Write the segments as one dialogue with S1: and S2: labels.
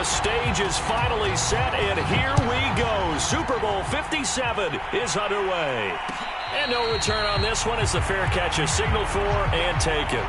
S1: stage is finally set, and here we go. Super Bowl 57 is underway. And no return on this one as the fair catch is signaled for and taken.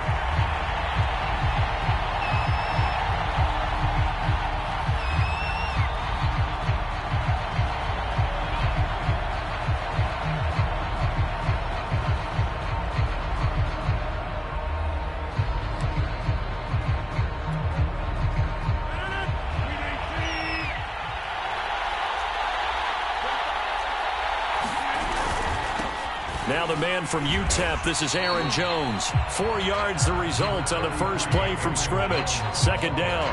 S1: Now the man from UTEP, this is Aaron Jones. 4 yards the result on the first play from scrimmage. Second down.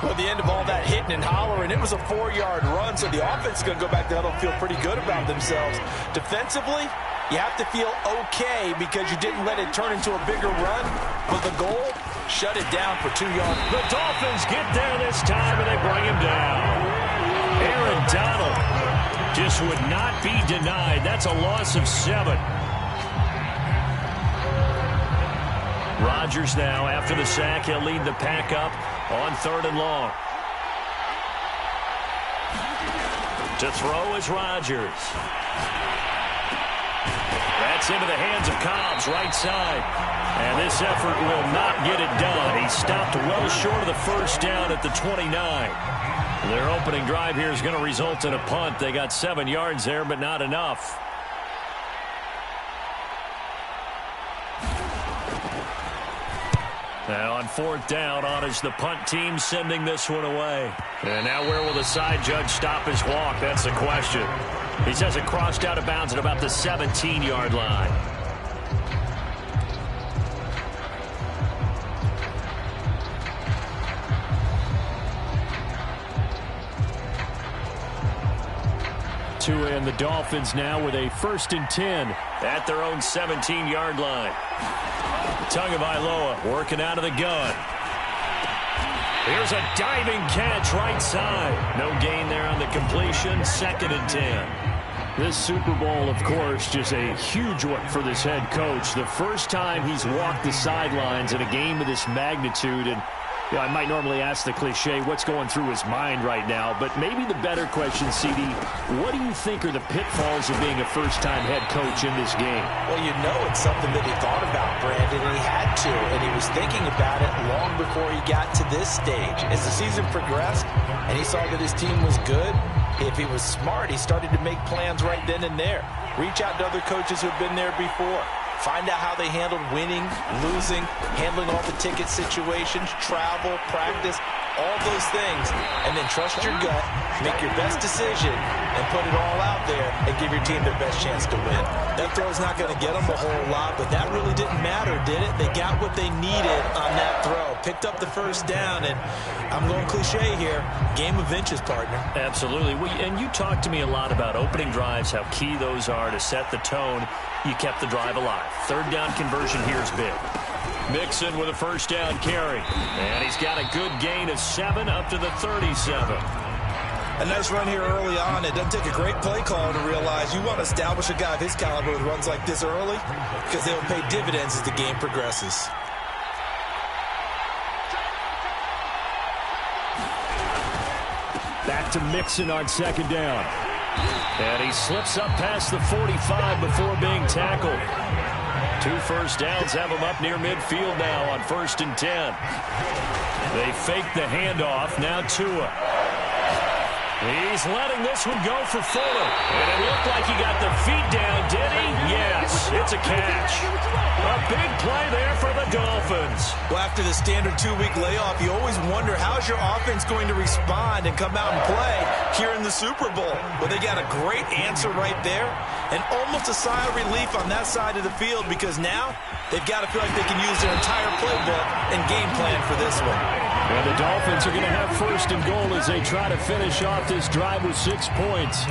S2: Well, the end of all that hitting and hollering, it was a 4-yard run, so the offense is going to go back to huddle and feel pretty good about themselves. Defensively, you have to feel okay because you didn't let it turn into a bigger run, but the goal, shut it down for 2 yards.
S1: The Dolphins get there this time, and they bring him down. Aaron Donald just would not be denied. That's a loss of 7. Rodgers now, after the sack, he'll lead the pack up on 3rd and long. To throw is Rodgers. That's into the hands of Cobbs, right side. And this effort will not get it done. He stopped well short of the first down at the 29. Their opening drive here is going to result in a punt. They got 7 yards there, but not enough. Now on 4th down, on is the punt team sending this one away. And now where will the side judge stop his walk? That's the question. He says it crossed out of bounds at about the 17-yard line. And the Dolphins now with a 1st and 10 at their own 17-yard line. Tagovailoa working out of the gun. Here's a diving catch right side. No gain there on the completion. 2nd and 10. This Super Bowl, of course, just a huge one for this head coach. The first time he's walked the sidelines in a game of this magnitude. And I might normally ask the cliche, what's going through his mind right now? But maybe the better question, CD, what do you think are the pitfalls of being a first-time head coach in this game?
S2: Well, you know it's something that he thought about, Brandon, and he had to. And he was thinking about it long before he got to this stage. As the season progressed and he saw that his team was good, if he was smart, he started to make plans right then and there. Reach out to other coaches who have been there before. Find out how they handled winning, losing, handling all the ticket situations, travel, practice, all those things. And then trust your gut, make your best decision, and put it all out there and give your team their best chance to win. That throw's not going to get them a whole lot, but that really didn't matter, did it? They got what they needed on that throw. Picked up the first down, and I'm going cliche here, game of inches, partner.
S1: Absolutely. And you talked to me a lot about opening drives, how key those are to set the tone. You kept the drive alive. 3rd down conversion here is big. Mixon with a 1st down carry. And he's got a good gain of 7 up to the 37.
S3: A nice run here early on. It doesn't take a great play caller to realize you want to establish a guy of his caliber with runs like this early because they will pay dividends as the game progresses.
S1: Back to Mixon on 2nd down. And he slips up past the 45 before being tackled. 2 first downs have him up near midfield now on 1st and 10. They fake the handoff. Now Tua. He's letting this one go for Fuller. And it looked like he got the feet down, did he? Yes, it's a catch. A big play there for the Dolphins.
S3: Well, after the standard 2-week layoff, you always wonder how's your offense going to respond and come out and play here in the Super Bowl. Well, they got a great answer right there and almost a sigh of relief on that side of the field because now they've got to feel like they can use their entire playbook and game plan for this one.
S1: And the Dolphins are going to have 1st and goal as they try to finish off this drive with 6 points.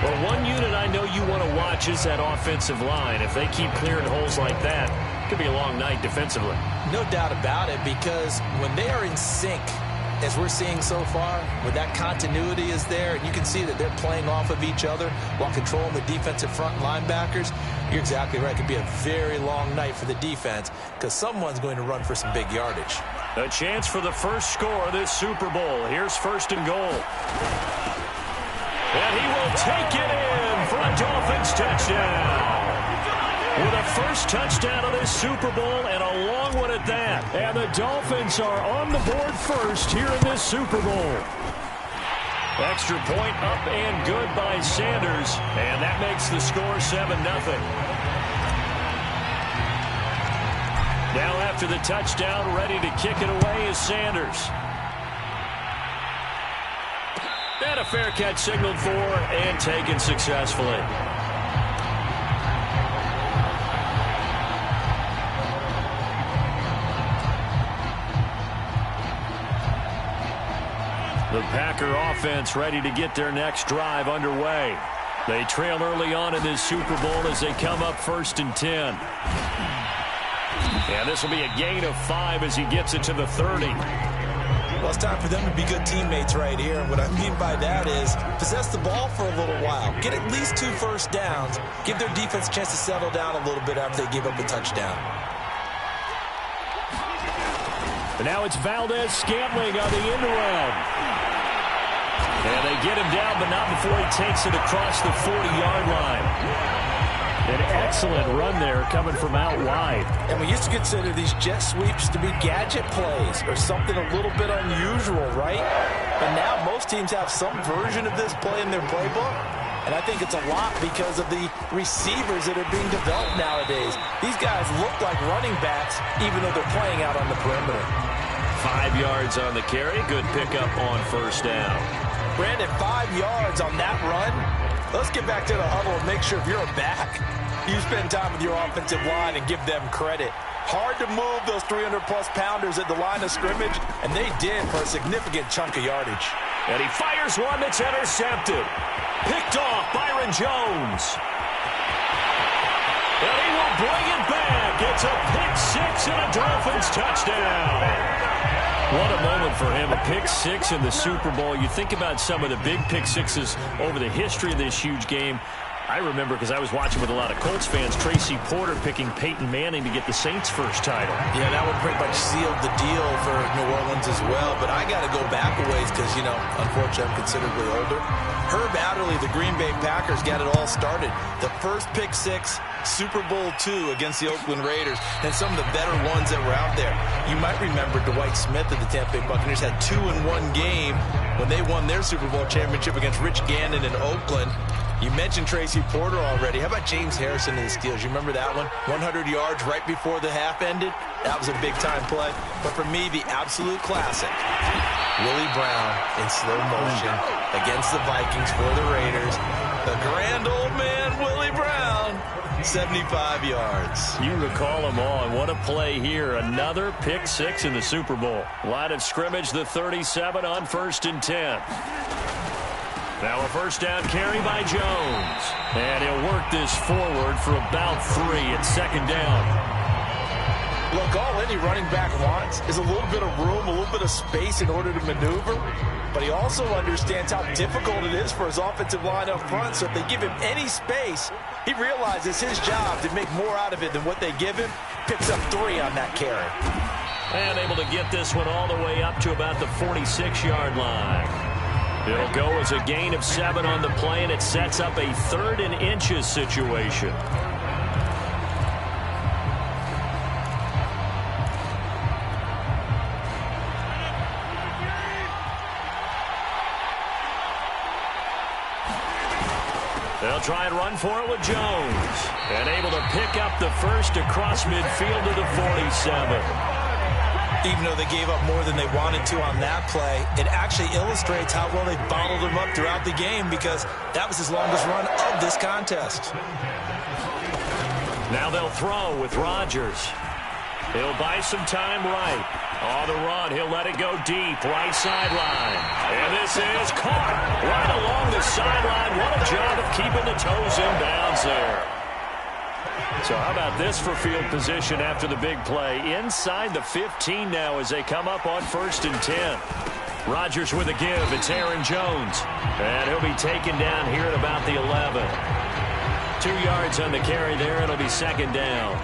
S1: Well, one unit I know you want to watch is that offensive line. If they keep clearing holes like that, it could be a long night defensively.
S2: No doubt about it, because when they are in sync, as we're seeing so far, when that continuity is there, and you can see that they're playing off of each other while controlling the defensive front linebackers, you're exactly right. It could be a very long night for the defense because someone's going to run for some big yardage.
S1: A chance for the first score of this Super Bowl. Here's first and goal. And he will take it in for a Dolphins touchdown. With a first touchdown of this Super Bowl and a long one at that. And the Dolphins are on the board first here in this Super Bowl. Extra point up and good by Sanders. And that makes the score 7-0. Now after the touchdown, ready to kick it away is Sanders. And a fair catch signaled for and taken successfully. The Packer offense ready to get their next drive underway. They trail early on in this Super Bowl as they come up 1st and 10. And this will be a gain of 5 as he gets it to the 30.
S3: Well, it's time for them to be good teammates right here. And what I mean by that is possess the ball for a little while. Get at least 2 first downs. Give their defense a chance to settle down a little bit after they give up a touchdown.
S1: And now it's Valdez-Scantling on the end around. And they get him down, but not before he takes it across the 40-yard line. An excellent run there coming from out wide.
S2: And we used to consider these jet sweeps to be gadget plays or something a little bit unusual, right? But now most teams have some version of this play in their playbook. And I think it's a lot because of the receivers that are being developed nowadays. These guys look like running backs even though they're playing out on the perimeter.
S1: 5 yards on the carry. Good pickup on first down.
S2: Brandon, 5 yards on that run. Let's get back to the huddle and make sure if you're a back, you spend time with your offensive line and give them credit. Hard to move those 300-plus pounders at the line of scrimmage, and they did for a significant chunk of yardage.
S1: And he fires one that's intercepted. Picked off Byron Jones. And he will bring it back. It's a pick-6 and a Dolphins touchdown. What a moment for him, a pick-6 in the Super Bowl. You think about some of the big pick-6s over the history of this huge game. I remember, because I was watching with a lot of Colts fans, Tracy Porter picking Peyton Manning to get the Saints' first title.
S2: Yeah, that would pretty much seal the deal for New Orleans as well. But I got to go back a ways because, you know, unfortunately I'm considerably older. Herb Adderley, the Green Bay Packers, got it all started. The first pick-6, Super Bowl II against the Oakland Raiders, and some of the better ones that were out there. You might remember Dwight Smith of the Tampa Bay Buccaneers had 2 in one game when they won their Super Bowl championship against Rich Gannon in Oakland. You mentioned Tracy Porter already. How about James Harrison in the Steelers? You remember that one? 100 yards right before the half ended. That was a big-time play. But for me, the absolute classic, Willie Brown in slow motion against the Vikings for the Raiders. The grand old man, Willie Brown, 75 yards.
S1: You recall them all, and what a play here. Another pick-6 in the Super Bowl. Line of scrimmage, the 37 on 1st and 10. Now a first down carry by Jones. And he'll work this forward for about 3 at 2nd down.
S2: Look, all any running back wants is a little bit of room, a little bit of space in order to maneuver. But he also understands how difficult it is for his offensive line up front. So if they give him any space, he realizes his job to make more out of it than what they give him. Picks up 3 on that carry.
S1: And able to get this one all the way up to about the 46-yard line. It'll go as a gain of 7 on the play, and it sets up a 3rd and inches situation. They'll try and run for it with Jones. And able to pick up the first across midfield to the 47.
S3: Even though they gave up more than they wanted to on that play, it actually illustrates how well they bottled him up throughout the game because that was his longest run of this contest.
S1: Now they'll throw with Rodgers. He'll buy some time right. On the run, he'll let it go deep, right sideline. And this is caught right along the sideline. What a job of keeping the toes in bounds there. So how about this for field position after the big play? Inside the 15 now as they come up on 1st and 10. Rodgers with a give. It's Aaron Jones. And he'll be taken down here at about the 11. 2 yards on the carry there. It'll be 2nd down.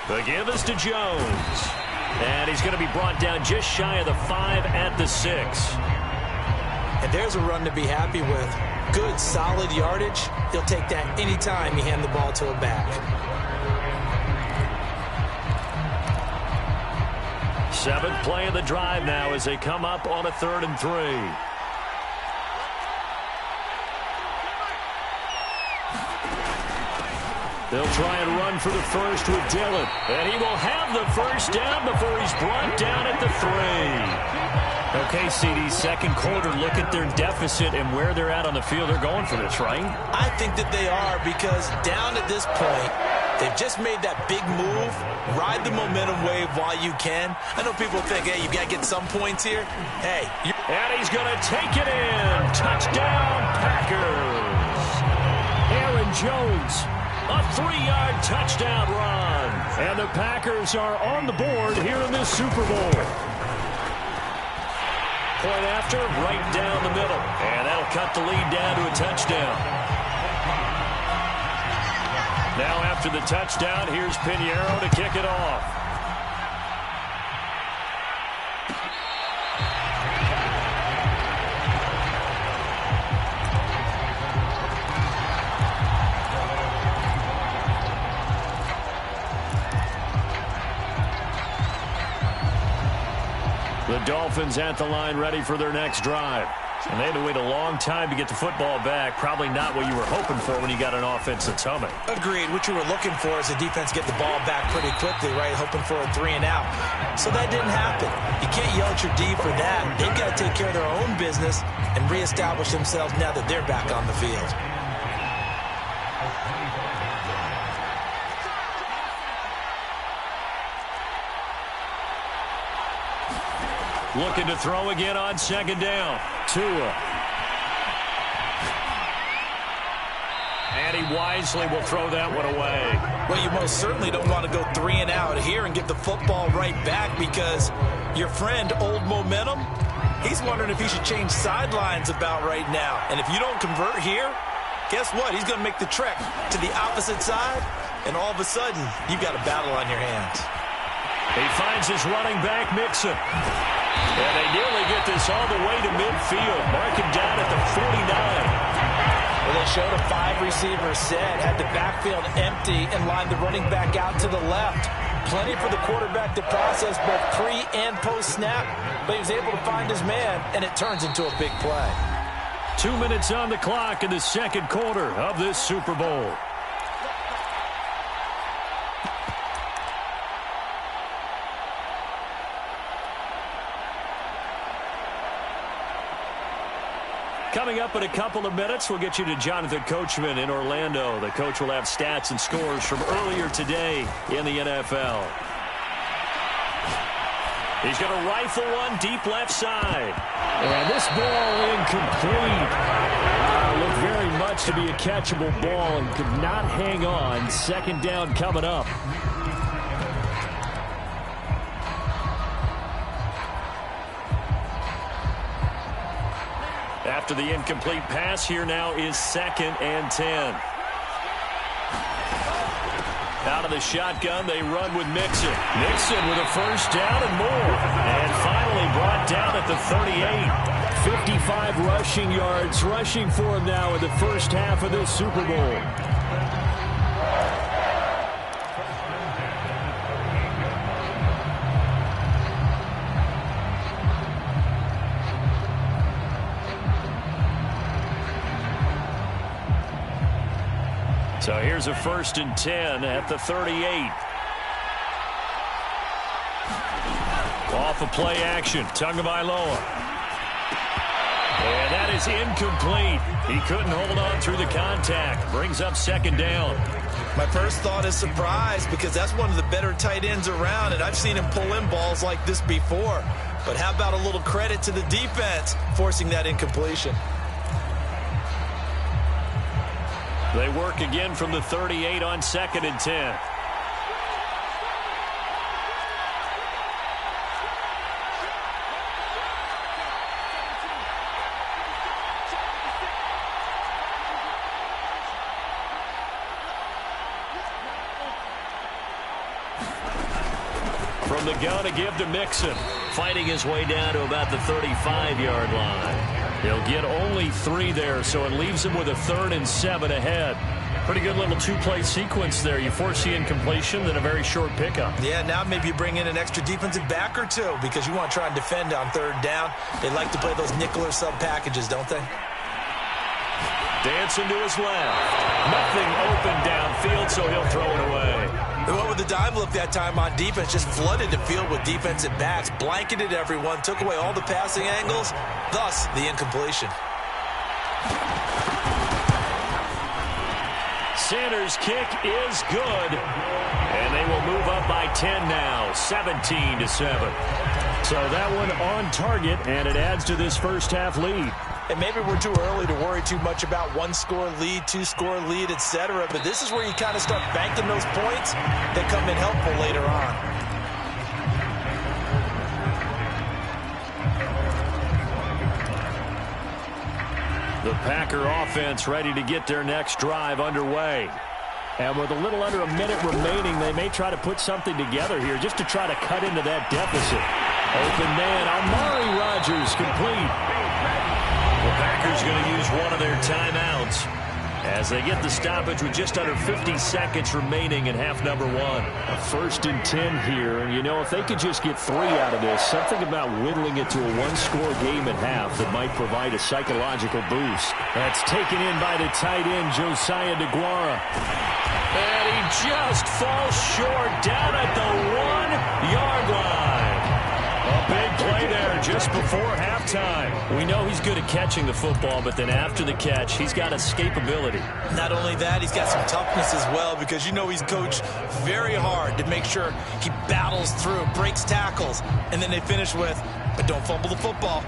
S1: The give is to Jones. And he's going to be brought down just shy of the 5 at the 6.
S2: And there's a run to be happy with. Good, solid yardage. He'll take that anytime you hand the ball to a back.
S1: Seventh play of the drive now as they come up on a 3rd and 3. They'll try and run for the first with Dillon. And he will have the first down before he's brought down at the 3. Okay, CD, second quarter, look at their deficit and where they're at on the field. They're going for this, right?
S2: I think that they are, because down at this point, they've just made that big move. Ride the momentum wave while you can. I know people think, hey, you got to get some points here. Hey.
S1: And he's going to take it in. Touchdown, Packers. Aaron Jones, a 3-yard touchdown run. And the Packers are on the board here in this Super Bowl. Point after, right down the middle. And that'll cut the lead down to a touchdown. Now after the touchdown, here's Pinheiro to kick it off. The Dolphins at the line, ready for their next drive. And they had to wait a long time to get the football back. Probably not what you were hoping for when you got an offense that's humming.
S2: Agreed. What you were looking for is the defense get the ball back pretty quickly, right? Hoping for a 3 and out. So that didn't happen. You can't yell at your D for that. They've got to take care of their own business and reestablish themselves now that they're back on the field.
S1: Looking to throw again on second down. Tua. And he wisely will throw that one away.
S2: Well, you most certainly don't want to go 3 and out here and get the football right back, because your friend, Old Momentum, he's wondering if he should change sidelines about right now. And if you don't convert here, guess what? He's going to make the trek to the opposite side, and all of a sudden, you've got a battle on your hands.
S1: He finds his running back, Mixon. And they nearly get this all the way to midfield. Mark him down at the 49.
S2: Well, they showed a 5-receiver set, had the backfield empty, and lined the running back out to the left. Plenty for the quarterback to process both pre- and post-snap, but he was able to find his man, and it turns into a big play.
S1: 2 minutes on the clock in the second quarter of this Super Bowl. Coming up in a couple of minutes, we'll get you to Jonathan Coachman in Orlando. The coach will have stats and scores from earlier today in the NFL. He's going to rifle one deep left side. And this ball incomplete. Looked very much to be a catchable ball and could not hang on. Second down coming up. After the incomplete pass, here now is 2nd and 10. Out of the shotgun, they run with Mixon. Mixon with a first down and more. And finally brought down at the 38. 55 rushing yards rushing for him now in the first half of this Super Bowl. So here's a 1st and 10 at the 38. Off of play action, Tagovailoa. And that is incomplete. He couldn't hold on through the contact. Brings up 2nd down.
S3: My first thought is surprise, because that's one of the better tight ends around, and I've seen him pull in balls like this before. But how about a little credit to the defense forcing that incompletion?
S1: They work again from the 38 on 2nd and 10. from the gun to give to Mixon. Fighting his way down to about the 35-yard line. He'll get only 3 there, so it leaves him with a 3rd and 7 ahead. Pretty good little 2-play sequence there. You force the incompletion, then a very short pickup.
S3: Yeah, now maybe you bring in an extra defensive back or 2 because you want to try and defend on 3rd down. They like to play those nickel or sub packages, don't they?
S1: Dancing to his left. Nothing open downfield, so he'll throw it away.
S3: They went with the dime look that time on defense, just flooded the field with defensive backs, blanketed everyone, took away all the passing angles, thus the incompletion.
S1: Sanders' kick is good, and they will move up by 10 now, 17-7. So that one on target, and it adds to this first half lead.
S3: And maybe we're too early to worry too much about 1-score lead, 2-score lead, etc. But this is where you kind of start banking those points that come in helpful later on.
S1: The Packer offense ready to get their next drive underway. And with a little under a minute remaining, they may try to put something together here just to try to cut into that deficit. Open man, Amari Rodgers complete. The Packers going to use one of their timeouts as they get the stoppage with just under 50 seconds remaining in half number 1. A 1st and 10 here, and you know, if they could just get 3 out of this, something about whittling it to a 1-score game at half that might provide a psychological boost. That's taken in by the tight end, Josiah DeGuara. And he just falls short down at the 1-yard line. A big play there just before halftime. We know he's good at catching the football, but then after the catch, he's got escapability.
S3: Not only that, he's got some toughness as well because you know he's coached very hard to make sure he battles through, breaks tackles, and then they finish with, but don't fumble the football.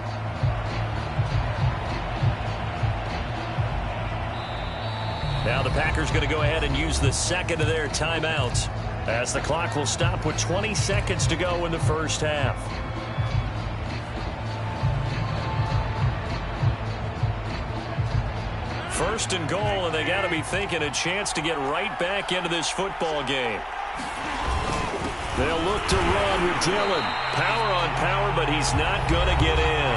S1: Now the Packers going to go ahead and use the second of their timeouts as the clock will stop with 20 seconds to go in the first half. First and goal, and they got to be thinking a chance to get right back into this football game. They'll look to run with Dillon. Power on power, but he's not going to get in.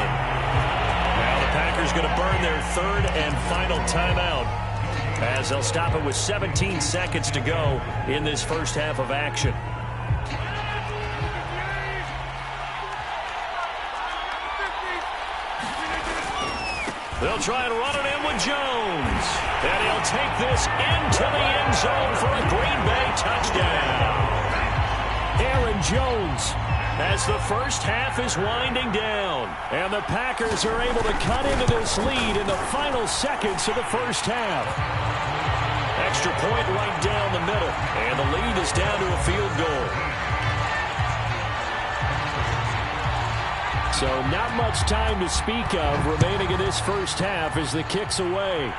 S1: Now the Packers going to burn their 3rd and final timeout as they'll stop it with 17 seconds to go in this first half of action. They'll try and run it in with Jones. And he'll take this into the end zone for a Green Bay touchdown. Aaron Jones as the first half is winding down. And the Packers are able to cut into this lead in the final seconds of the first half. Extra point right down the middle. And the lead is down to a field goal. So not much time to speak of remaining in this first half as the kick's away.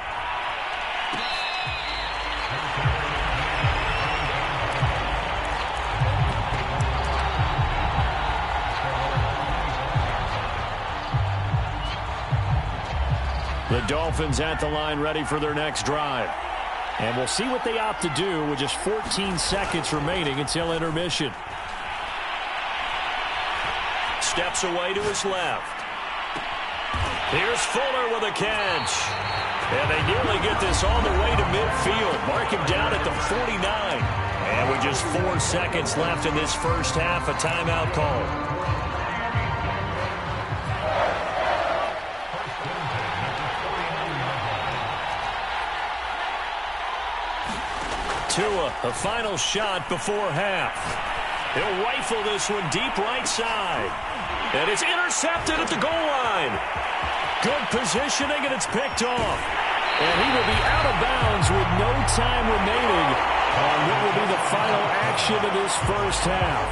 S1: The Dolphins at the line ready for their next drive. And we'll see what they opt to do with just 14 seconds remaining until intermission. Steps away to his left. Here's Fuller with a catch. And they nearly get this all the way to midfield. Mark him down at the 49. And with just 4 seconds left in this first half, a timeout call. Tua, a final shot before half. He'll rifle this one deep right side. And it's intercepted at the goal line. Good positioning, and it's picked off. And he will be out of bounds with no time remaining on what will be the final action of this first half.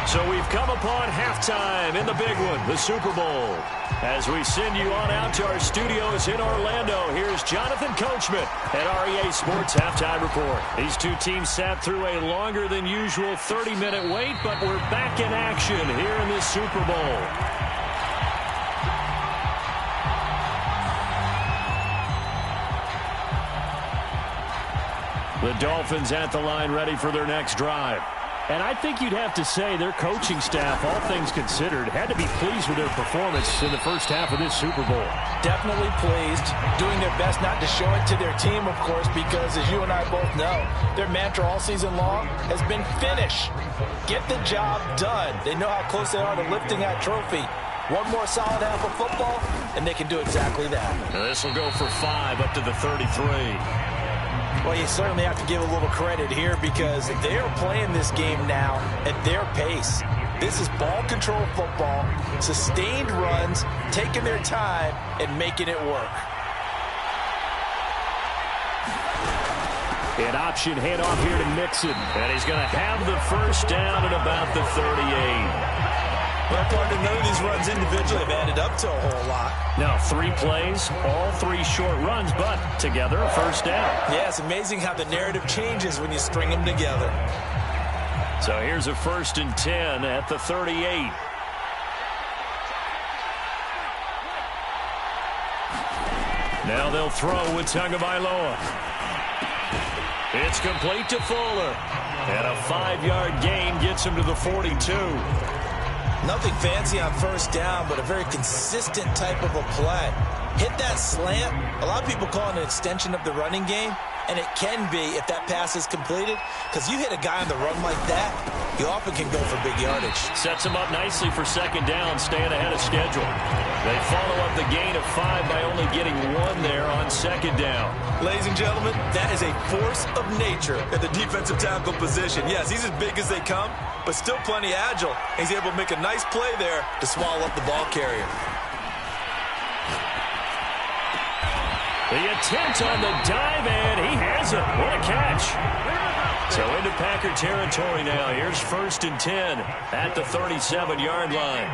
S1: So we've come upon halftime in the big one, the Super Bowl. As we send you on out to our studios in Orlando, here's Jonathan Coachman at REA Sports Halftime Report. These two teams sat through a longer than usual 30-minute wait, but we're back in action here in this Super Bowl. The Dolphins at the line ready for their next drive. And I think you'd have to say their coaching staff, all things considered, had to be pleased with their performance in the first half of this Super Bowl.
S2: Definitely pleased, doing their best not to show it to their team, of course, because as you and I both know, their mantra all season long has been finish. Get the job done. They know how close they are to lifting that trophy. One more solid half of football, and they can do exactly that.
S1: This will go for 5 up to the 33.
S2: Well, you certainly have to give a little credit here because they are playing this game now at their pace. This is ball control football, sustained runs, taking their time, and making it work.
S1: An option handoff here to Mixon. And he's going to have the first down at about the 38.
S3: Well, partner, none of these runs individually have added up to a whole lot.
S1: Now, 3 plays, all 3 short runs, but together a first down.
S3: Yeah, it's amazing how the narrative changes when you string them together.
S1: So here's a 1st and 10 at the 38. Now they'll throw with Tagovailoa. It's complete to Fuller. And a 5-yard gain gets him to the 42.
S3: Nothing fancy on first down, but a very consistent type of a play. Hit that slant. A lot of people call it an extension of the running game, and it can be if that pass is completed, because you hit a guy on the run like that, you often can go for big yardage.
S1: Sets him up nicely for 2nd down, staying ahead of schedule. They follow up the gain of 5 by only getting 1 there on 2nd down.
S3: Ladies and gentlemen, that is a force of nature at the defensive tackle position. Yes, he's as big as they come, but still plenty agile. He's able to make a nice play there to swallow up the ball carrier.
S1: The attempt on the dive, and he has it. What a catch. So into Packer territory now. Here's 1st and 10 at the 37-yard line.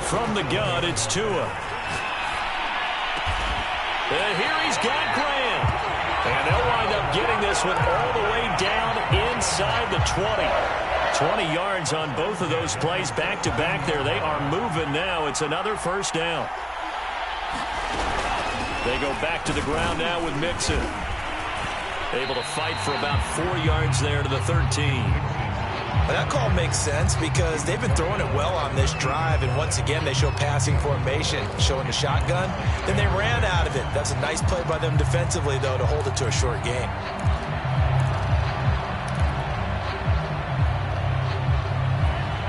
S1: From the gun, it's Tua. And here he's got Graham. And they'll wind up getting this one all the way down inside the 20. 20 yards on both of those plays back-to-back there. They are moving now. It's another first down. They go back to the ground now with Mixon. Able to fight for about 4 yards there to the 13.
S3: Well, that call makes sense because they've been throwing it well on this drive, and once again they show passing formation, showing the shotgun. Then they ran out of it. That's a nice play by them defensively, though, to hold it to a short gain.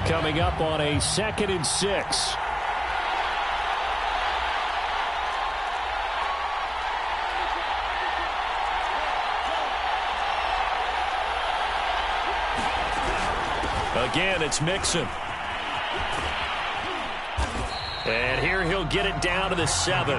S1: Coming up on a 2nd and 6. Again, it's Mixon. And here he'll get it down to the 7.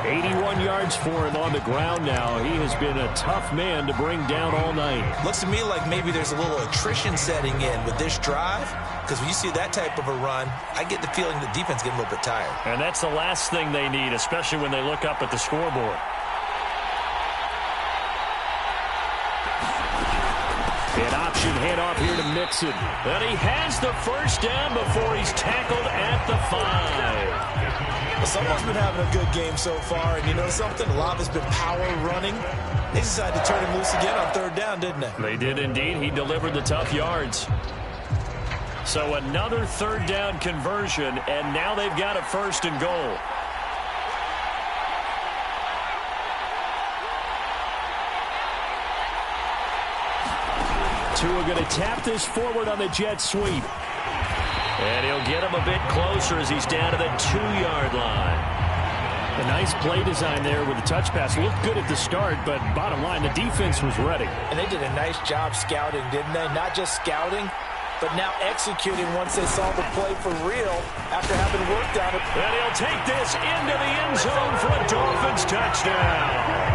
S1: 81 yards for him on the ground now. He has been a tough man to bring down all night.
S3: Looks to me like maybe there's a little attrition setting in with this drive, because when you see that type of a run, I get the feeling the defense getting a little bit tired.
S1: And that's the last thing they need, especially when they look up at the scoreboard. An option handoff here to Mixon. And he has the first down before he's tackled at the 5.
S3: Well, someone's been having a good game so far, and you know something? A lot of it's been power running. They decided to turn him loose again on 3rd down, didn't they?
S1: They did indeed. He delivered the tough yards. So another 3rd down conversion, and now they've got a 1st and goal. Tua going to tap this forward on the jet sweep. And he'll get him a bit closer as he's down to the 2-yard line. A nice play design there with the touch pass. Looked good at the start, but bottom line, the defense was ready.
S2: And they did a nice job scouting, didn't they? Not just scouting, but now executing once they saw the play for real after having worked on it.
S1: And he'll take this into the end zone for a Dolphins touchdown.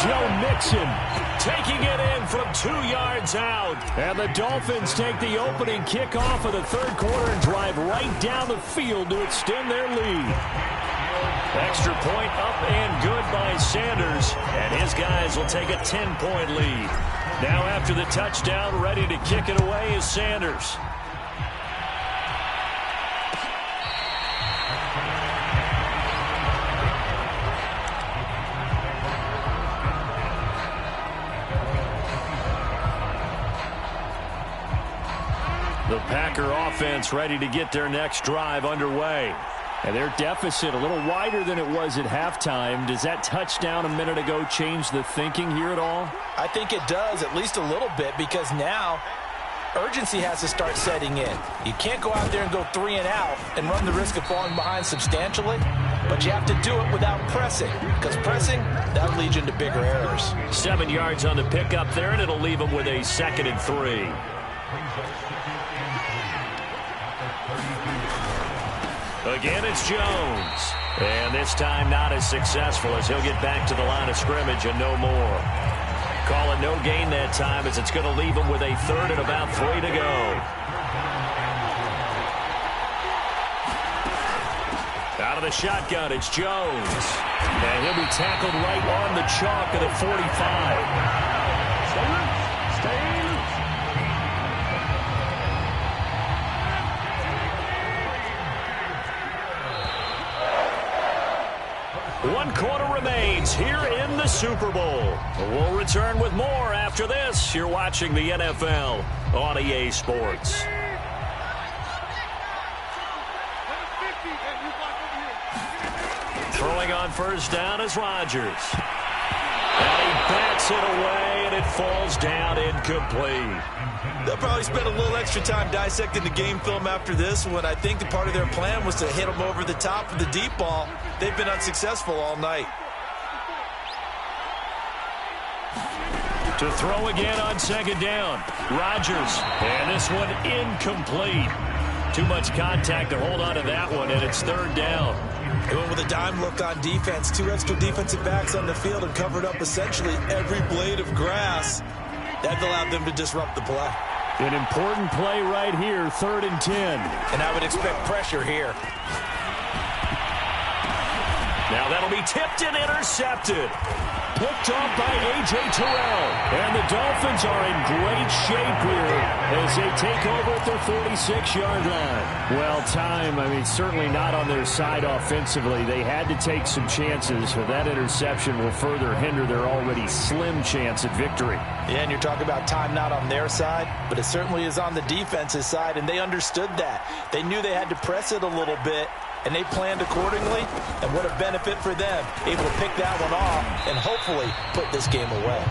S1: Joe Mixon taking it in from 2 yards out. And the Dolphins take the opening kickoff of the 3rd quarter and drive right down the field to extend their lead. Extra point up and good by Sanders. And his guys will take a 10-point lead. Now after the touchdown, ready to kick it away is Sanders. Packer offense ready to get their next drive underway. And their deficit a little wider than it was at halftime. Does that touchdown a minute ago change the thinking here at all?
S2: I think it does, at least a little bit, because now urgency has to start setting in. You can't go out there and go 3 and out and run the risk of falling behind substantially, but you have to do it without pressing, because pressing, that'll lead you into bigger errors.
S1: 7 yards on the pickup there, and it'll leave them with a 2nd and 3. Again, it's Jones. And this time not as successful as he'll get back to the line of scrimmage and no more. Call it no gain that time as it's going to leave him with a 3rd and about 3 to go. Out of the shotgun, it's Jones. And he'll be tackled right on the chalk of the 45. One quarter remains here in the Super Bowl. We'll return with more after this. You're watching the NFL on EA Sports. Throwing on first down is Rodgers. And he bats it away, and it falls down incomplete.
S3: They'll probably spend a little extra time dissecting the game film after this one. I think the part of their plan was to hit them over the top of the deep ball. They've been unsuccessful all night.
S1: To throw again on 2nd down. Rodgers. And this one incomplete. Too much contact to hold on to that one, and it's 3rd down.
S3: They went with a dime look on defense. 2 extra defensive backs on the field and covered up essentially every blade of grass. That allowed them to disrupt the play.
S1: An important play right here, 3rd and 10.
S2: And I would expect pressure here.
S1: Now that'll be tipped and intercepted. Picked off by A.J. Terrell. And the Dolphins are in great shape here as they take over at their 46-yard line. Well, certainly not on their side offensively. They had to take some chances, but that interception will further hinder their already slim chance at victory.
S2: Yeah, and you're talking about time not on their side, but it certainly is on the defense's side, and they understood that. They knew they had to press it a little bit, and they planned accordingly, and what a benefit for them, able to pick that one off and hopefully put this game away.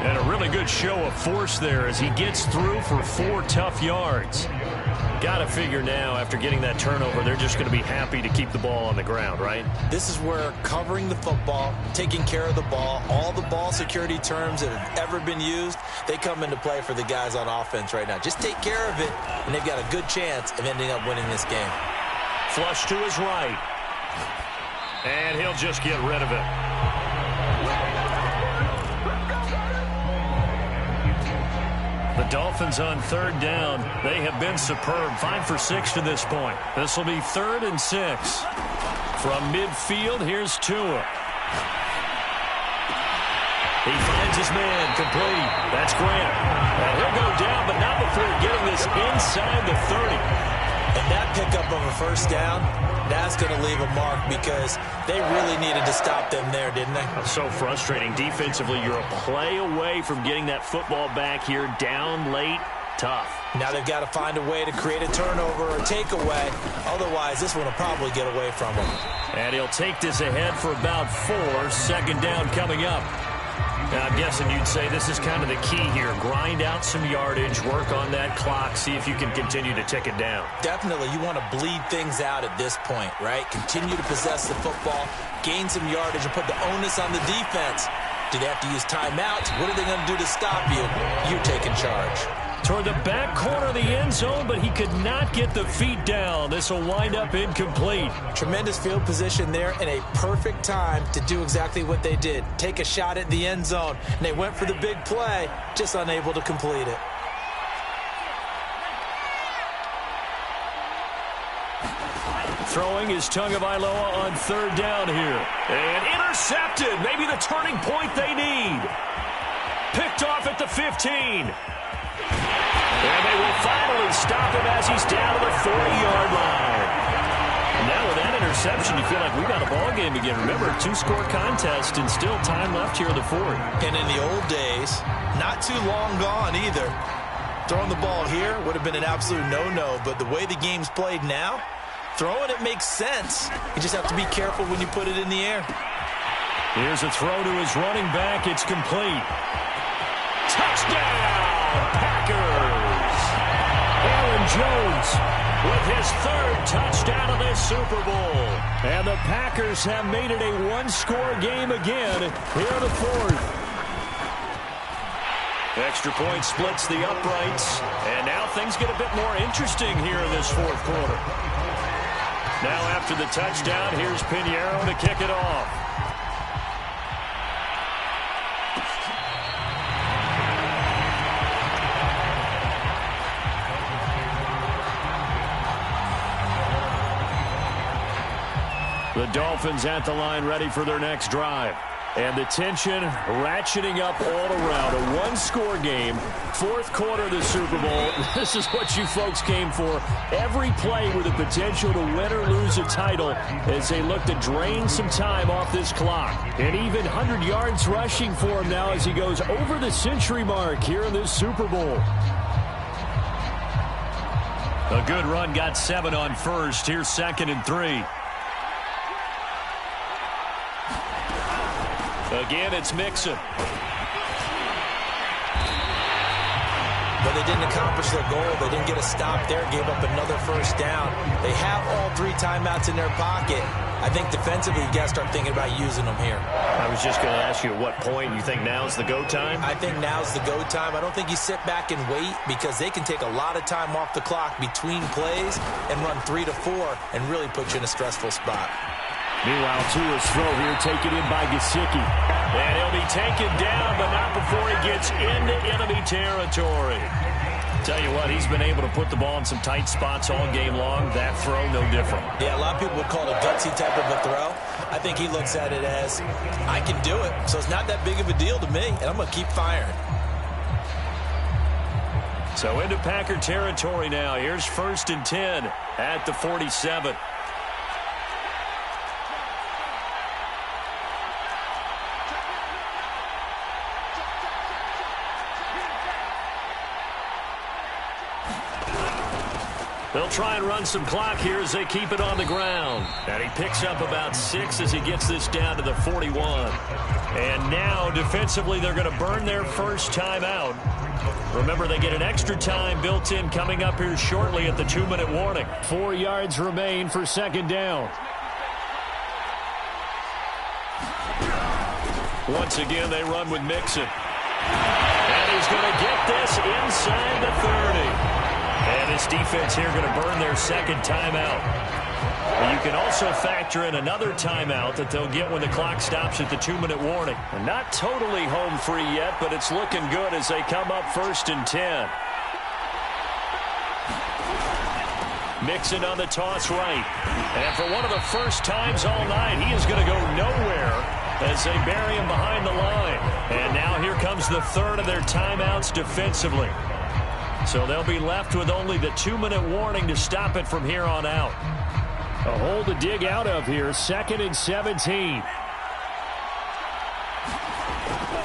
S1: And a really good show of force there as he gets through for 4 tough yards. Got to figure now, after getting that turnover, they're just going to be happy to keep the ball on the ground, right?
S2: This is where covering the football, taking care of the ball, all the ball security terms that have ever been used, they come into play for the guys on offense right now. Just take care of it, and they've got a good chance of ending up winning this game.
S1: Flush to his right. And he'll just get rid of it. The Dolphins on 3rd down. They have been superb. 5 for 6 to this point. This will be 3rd and 6. From midfield, here's Tua. He finds his man, complete. That's Grant. And he'll go down, but not before getting this inside the 30.
S2: And that pickup of a first down, that's going to leave a mark because they really needed to stop them there, didn't they?
S1: So frustrating. Defensively, you're a play away from getting that football back here. Down late, tough.
S2: Now they've got to find a way to create a turnover or takeaway. Otherwise, this one will probably get away from them.
S1: And he'll take this ahead for about 4. 2nd down coming up. And I'm guessing you'd say this is kind of the key here. Grind out some yardage, work on that clock, see if you can continue to tick it down.
S2: Definitely, you want to bleed things out at this point, right? Continue to possess the football, gain some yardage, and put the onus on the defense. Do they have to use timeouts? What are they going to do to stop you? You're taking charge.
S1: Toward the back corner of the end zone, but he could not get the feet down. This will wind up incomplete.
S2: Tremendous field position there and a perfect time to do exactly what they did. Take a shot at the end zone. And they went for the big play, just unable to complete it.
S1: Throwing is Tagovailoa on 3rd down here. And intercepted. Maybe the turning point they need. Picked off at the 15. And they will finally stop him as he's down to the 40-yard line. And now with that interception, you feel like we got a ball game again. Remember, 2-score contest and still time left here in the 4th.
S3: And in the old days, not too long gone either, Throwing the ball here would have been an absolute no-no, but the way the game's played now, throwing it makes sense. You just have to be careful when you put it in the air.
S1: Here's a throw to his running back. It's complete. Touchdown, Packers! Aaron Jones with his third touchdown of this Super Bowl. And the Packers have made it a one-score game again here in the fourth. Extra point splits the uprights, and now things get a bit more interesting here in this fourth quarter. Now after the touchdown, here's Pinheiro to kick it off. The Dolphins at the line ready for their next drive. And the tension ratcheting up all around. A one-score game, fourth quarter of the Super Bowl. This is what you folks came for. Every play with the potential to win or lose a title as they look to drain some time off this clock. And even 100 yards rushing for him now as he goes over the century mark here in this Super Bowl. A good run, got 7 on first. Here's 2nd and 3. Again, it's Mixon.
S2: But they didn't accomplish their goal. They didn't get a stop there, gave up another first down. They have all 3 timeouts in their pocket. I think defensively, you got to start thinking about using them here.
S1: I was just going to ask you at what point you think now's the go time?
S2: I think now's the go time. I don't think you sit back and wait because they can take a lot of time off the clock between plays and run 3 to 4 and really put you in a stressful spot.
S1: Meanwhile, Tua's throw here taken in by Gesicki. And he'll be taken down, but not before he gets into enemy territory. Tell you what, he's been able to put the ball in some tight spots all game long. That throw, no different.
S2: Yeah, a lot of people would call it a gutsy type of a throw. I think he looks at it as, I can do it, so it's not that big of a deal to me, and I'm going to keep firing.
S1: So into Packer territory now. Here's 1st and 10 at the 47. They'll try and run some clock here as they keep it on the ground. And he picks up about 6 as he gets this down to the 41. And now, defensively, they're going to burn their first timeout. Remember, they get an extra time built in coming up here shortly at the 2-minute warning. 4 yards remain for 2nd down. Once again, they run with Mixon. And he's going to get this inside the 30. And his defense here going to burn their 2nd timeout. And you can also factor in another timeout that they'll get when the clock stops at the 2-minute warning. And not totally home free yet, but it's looking good as they come up 1st and 10. Mixon on the toss right. And for one of the first times all night, he is going to go nowhere as they bury him behind the line. And now here comes the 3rd of their timeouts defensively. So they'll be left with only the 2-minute warning to stop it from here on out. A hole to dig out of here, 2nd and 17.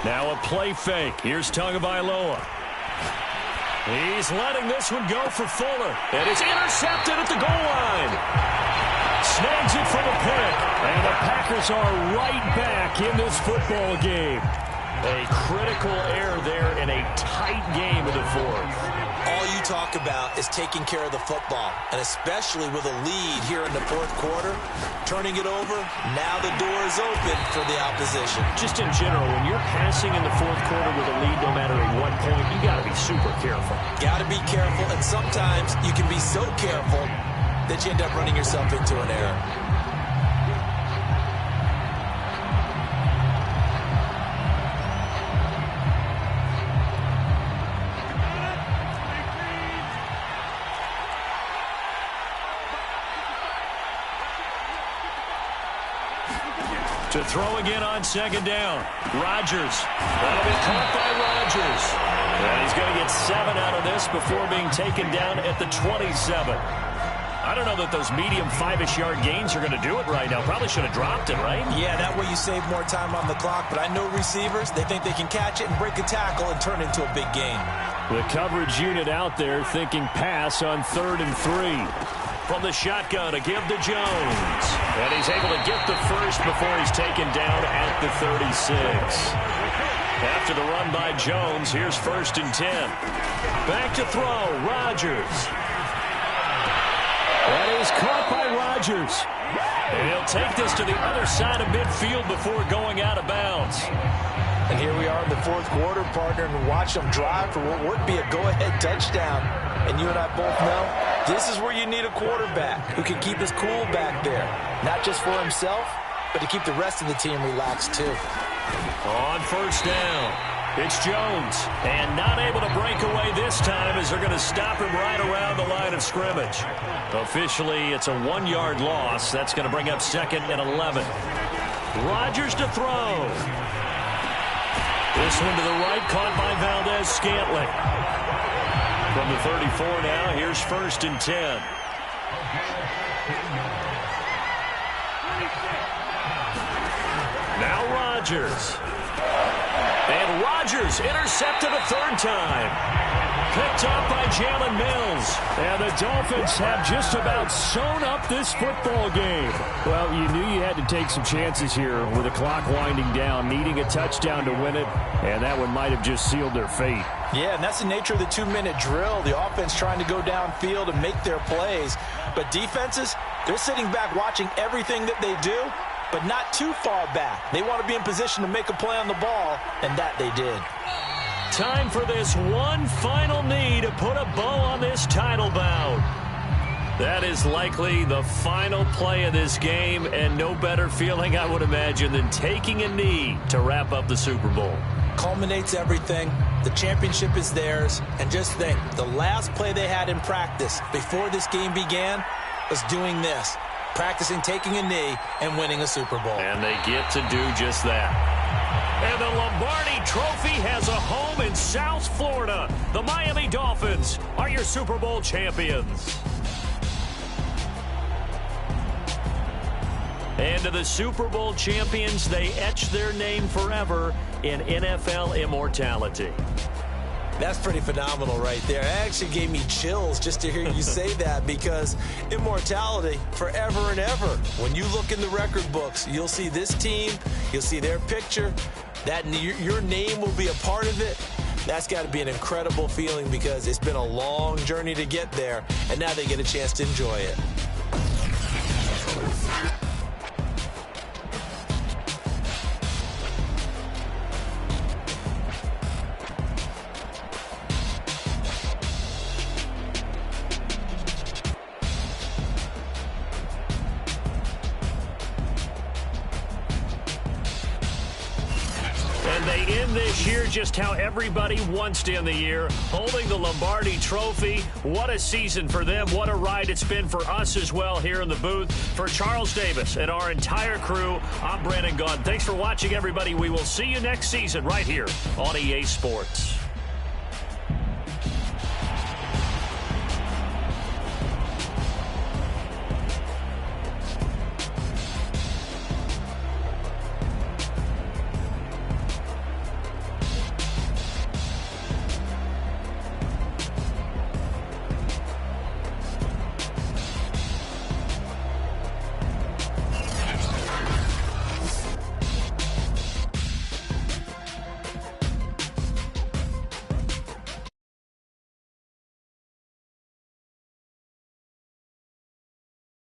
S1: Now a play fake. Here's Tagovailoa. He's letting this one go for Fuller. And it's intercepted at the goal line. Snags it from a pick. And the Packers are right back in this football game. A critical error there in a tight game in the fourth.
S2: All you talk about is taking care of the football, and especially with a lead here in the fourth quarter, turning it over, now the door is open for the opposition.
S1: Just in general, when you're passing in the fourth quarter with a lead, no matter at what point, you got to be super careful.
S2: Got to be careful, and sometimes you can be so careful that you end up running yourself into an error.
S1: To throw again on 2nd down. Rodgers. That'll be caught by Rodgers. And he's going to get 7 out of this before being taken down at the 27. I don't know that those medium 5-ish yard gains are going to do it right now. Probably should have dropped it, right?
S2: Yeah, that way you save more time on the clock. But I know receivers, they think they can catch it and break a tackle and turn it into a big gain. The coverage unit out there thinking pass on 3rd and 3. From the shotgun, a give to Jones. And he's able to get the first before he's taken down at the 36. After the run by Jones, here's 1st and 10. Back to throw, Rodgers. That is caught by Rodgers. And he'll take this to the other side of midfield before going out of bounds. And here we are in the 4th quarter, partner, and watch them drive for what would be a go-ahead touchdown. And you and I both know this is where you need a quarterback who can keep his cool back there. Not just for himself, but to keep the rest of the team relaxed too. On 1st down, it's Jones. And not able to break away this time as they're going to stop him right around the line of scrimmage. Officially, it's a 1-yard loss. That's going to bring up 2nd and 11. Rodgers to throw. This one to the right, caught by Valdez-Scantling. From the 34 now, here's 1st and 10. Now Rodgers. And Rodgers intercepted a 3rd time. Picked up by Jalen Mills. And the Dolphins have just about sewn up this football game. Well, you knew you had to take some chances here with the clock winding down, needing a touchdown to win it, and that one might have just sealed their fate. Yeah, and that's the nature of the 2-minute drill. The offense trying to go downfield and make their plays. But defenses, they're sitting back watching everything that they do, but not too far back. They want to be in position to make a play on the ball, and that they did. Time for this one final knee to put a bow on this title bout. That is likely the final play of this game, and no better feeling, I would imagine, than taking a knee to wrap up the Super Bowl. Culminates everything. The championship is theirs. And just think, the last play they had in practice before this game began was doing this. Practicing taking a knee and winning a Super Bowl. And they get to do just that. And the Lombardi Trophy has a home in South Florida. The Miami Dolphins are your Super Bowl champions. And to the Super Bowl champions, they etch their name forever in NFL immortality. That's pretty phenomenal right there. It actually gave me chills just to hear you say that, because immortality forever and ever. When you look in the record books, you'll see this team, you'll see their picture, that your name will be a part of it. That's got to be an incredible feeling, because it's been a long journey to get there, and now they get a chance to enjoy it. This year, just how everybody wants to end the year, holding the Lombardi Trophy. What a season for them. What a ride it's been for us as well here in the booth. For Charles Davis and our entire crew, I'm Brandon Gaudin. Thanks for watching, everybody. We will see you next season right here on EA Sports.